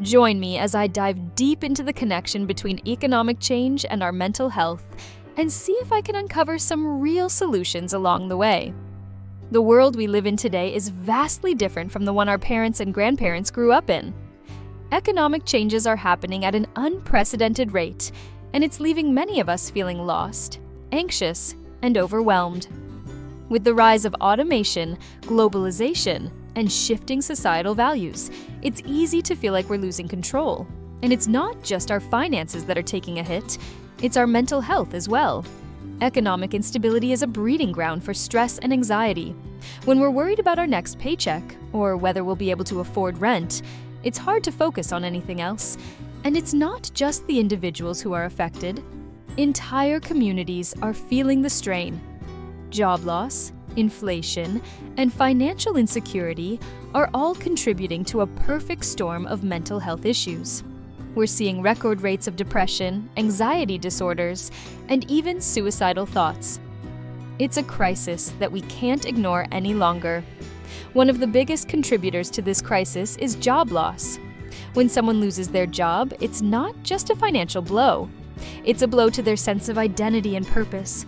Join me as I dive deep into the connection between economic change and our mental health and see if I can uncover some real solutions along the way. The world we live in today is vastly different from the one our parents and grandparents grew up in. Economic changes are happening at an unprecedented rate, and it's leaving many of us feeling lost, anxious, and overwhelmed. With the rise of automation, globalization, and shifting societal values, it's easy to feel like we're losing control. And it's not just our finances that are taking a hit, it's our mental health as well. Economic instability is a breeding ground for stress and anxiety. When we're worried about our next paycheck, or whether we'll be able to afford rent, it's hard to focus on anything else. And it's not just the individuals who are affected. Entire communities are feeling the strain. Job loss, inflation, and financial insecurity are all contributing to a perfect storm of mental health issues. We're seeing record rates of depression, anxiety disorders, and even suicidal thoughts. It's a crisis that we can't ignore any longer. One of the biggest contributors to this crisis is job loss. When someone loses their job, it's not just a financial blow. It's a blow to their sense of identity and purpose.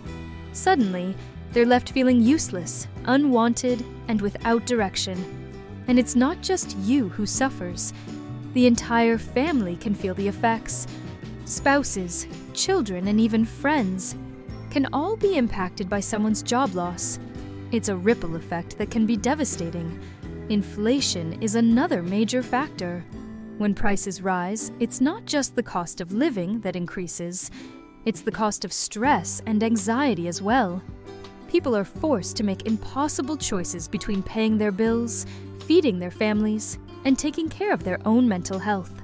Suddenly, they're left feeling useless, unwanted, and without direction. And it's not just you who suffers. The entire family can feel the effects. Spouses, children, and even friends can all be impacted by someone's job loss. It's a ripple effect that can be devastating. Inflation is another major factor. When prices rise, it's not just the cost of living that increases. It's the cost of stress and anxiety as well. People are forced to make impossible choices between paying their bills, feeding their families, and taking care of their own mental health.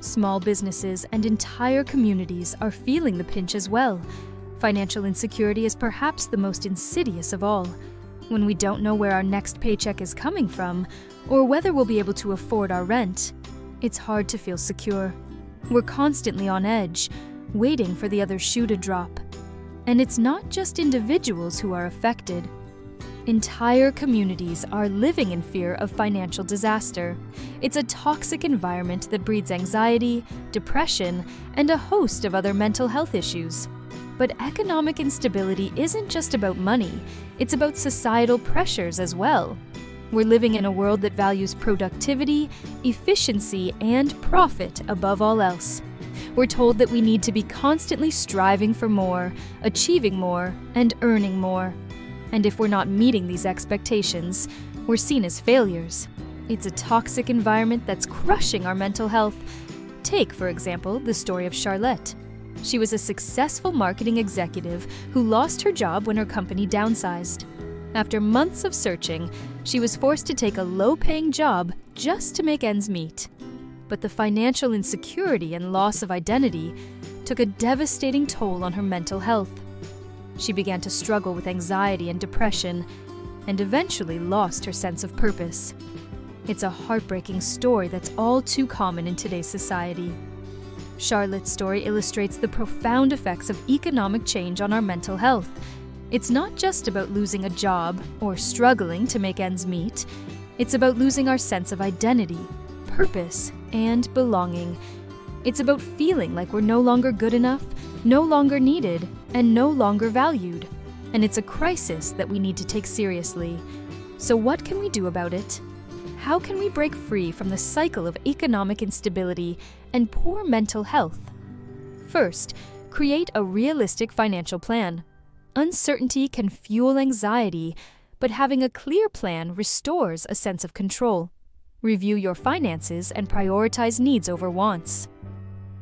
Small businesses and entire communities are feeling the pinch as well. Financial insecurity is perhaps the most insidious of all. When we don't know where our next paycheck is coming from, or whether we'll be able to afford our rent, it's hard to feel secure. We're constantly on edge, waiting for the other shoe to drop. And it's not just individuals who are affected. Entire communities are living in fear of financial disaster. It's a toxic environment that breeds anxiety, depression, and a host of other mental health issues. But economic instability isn't just about money, it's about societal pressures as well. We're living in a world that values productivity, efficiency, and profit above all else. We're told that we need to be constantly striving for more, achieving more, and earning more. And if we're not meeting these expectations, we're seen as failures. It's a toxic environment that's crushing our mental health. Take, for example, the story of Charlotte. She was a successful marketing executive who lost her job when her company downsized. After months of searching, she was forced to take a low-paying job just to make ends meet. But the financial insecurity and loss of identity took a devastating toll on her mental health. She began to struggle with anxiety and depression, and eventually lost her sense of purpose. It's a heartbreaking story that's all too common in today's society. Charlotte's story illustrates the profound effects of economic change on our mental health. It's not just about losing a job or struggling to make ends meet. It's about losing our sense of identity, purpose, and belonging. It's about feeling like we're no longer good enough, no longer needed, and no longer valued. And it's a crisis that we need to take seriously. So what can we do about it? How can we break free from the cycle of economic instability and poor mental health? First, create a realistic financial plan. Uncertainty can fuel anxiety, but having a clear plan restores a sense of control. Review your finances and prioritize needs over wants.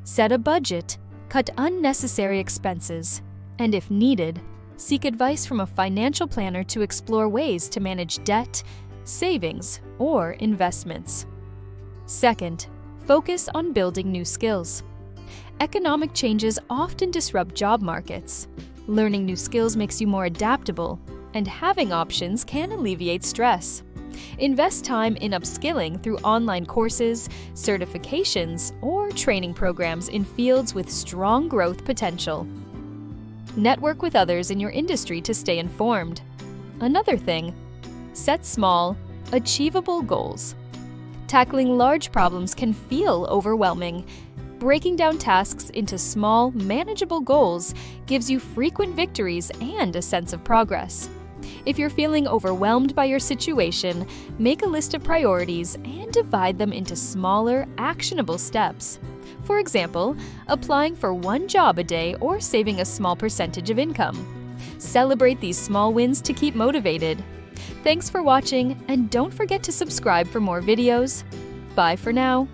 Set a budget, cut unnecessary expenses, and if needed, seek advice from a financial planner to explore ways to manage debt, savings, or investments. Second, focus on building new skills. Economic changes often disrupt job markets. Learning new skills makes you more adaptable, and having options can alleviate stress. Invest time in upskilling through online courses, certifications, or training programs in fields with strong growth potential. Network with others in your industry to stay informed. Another thing, set small, achievable goals. Tackling large problems can feel overwhelming. Breaking down tasks into small, manageable goals gives you frequent victories and a sense of progress. If you're feeling overwhelmed by your situation, make a list of priorities and divide them into smaller, actionable steps. For example, applying for one job a day or saving a small percentage of income. Celebrate these small wins to keep motivated. Thanks for watching, and don't forget to subscribe for more videos. Bye for now.